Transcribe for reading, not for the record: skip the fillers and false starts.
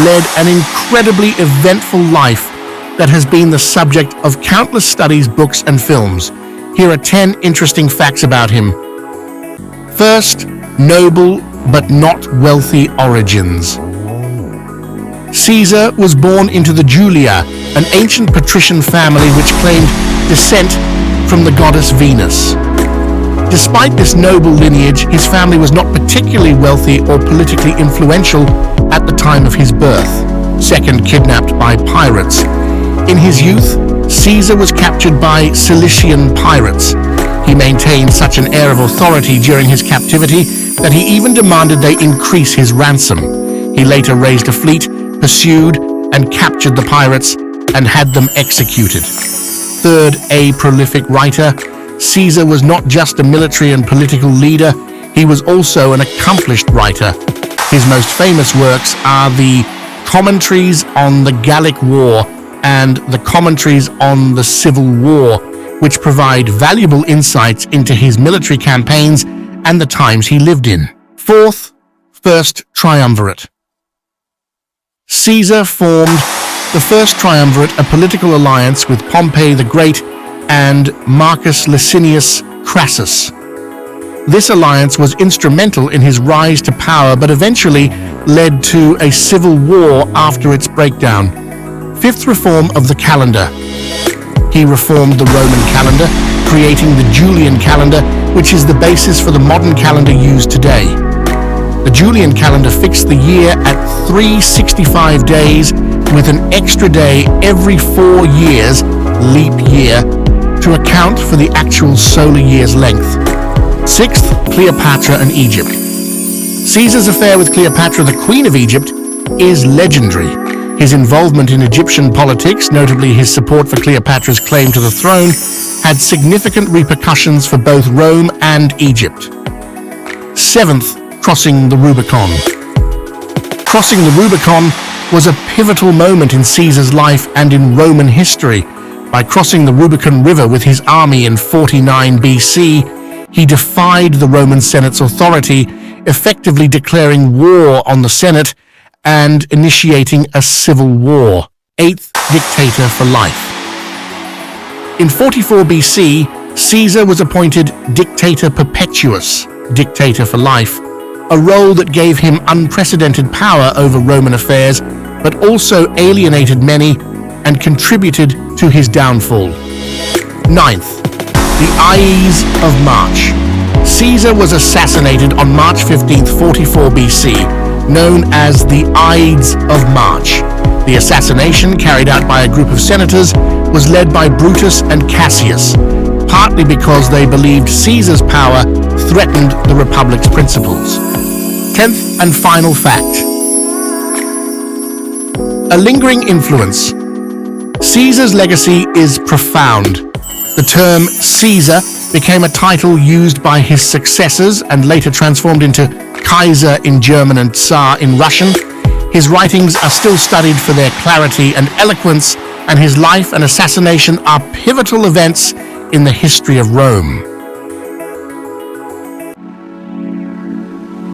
led an incredibly eventful life that has been the subject of countless studies, books, and films. Here are 10 interesting facts about him. First, noble but not wealthy origins. Caesar was born into the Julia, an ancient patrician family which claimed descent from the goddess Venus. Despite this noble lineage, his family was not particularly wealthy or politically influential at the time of his birth. Second, kidnapped by pirates. In his youth, Caesar was captured by Cilician pirates. He maintained such an air of authority during his captivity that he even demanded they increase his ransom. He later raised a fleet, pursued and captured the pirates, and had them executed. Third, a prolific writer. Caesar was not just a military and political leader, he was also an accomplished writer. His most famous works are the Commentaries on the Gallic War and the Commentaries on the Civil War, which provide valuable insights into his military campaigns and the times he lived in. Fourth, First Triumvirate. Caesar formed the First Triumvirate, a political alliance with Pompey the Great and Marcus Licinius Crassus. This alliance was instrumental in his rise to power, but eventually led to a civil war after its breakdown. Fifth, reform of the calendar. He reformed the Roman calendar, creating the Julian calendar, which is the basis for the modern calendar used today. The Julian calendar fixed the year at 365 days, with an extra day every 4 years, leap year, to account for the actual solar year's length. Sixth, Cleopatra and Egypt. Caesar's affair with Cleopatra, the Queen of Egypt, is legendary. His involvement in Egyptian politics, notably his support for Cleopatra's claim to the throne, had significant repercussions for both Rome and Egypt. Seventh, crossing the Rubicon. Crossing the Rubicon was a pivotal moment in Caesar's life and in Roman history. By crossing the Rubicon River with his army in 49 BC, he defied the Roman Senate's authority, effectively declaring war on the Senate and initiating a civil war. Eighth, dictator for life. In 44 BC, Caesar was appointed Dictator Perpetuus, dictator for life, a role that gave him unprecedented power over Roman affairs, but also alienated many and contributed to his downfall. Ninth, the Ides of March. Caesar was assassinated on March 15, 44 BC, known as the Ides of March. The assassination, carried out by a group of senators, was led by Brutus and Cassius, partly because they believed Caesar's power threatened the Republic's principles. 10th and final fact. A lingering influence. Caesar's legacy is profound. The term Caesar became a title used by his successors and later transformed into Kaiser in German and Tsar in Russian. His writings are still studied for their clarity and eloquence, and his life and assassination are pivotal events in the history of Rome.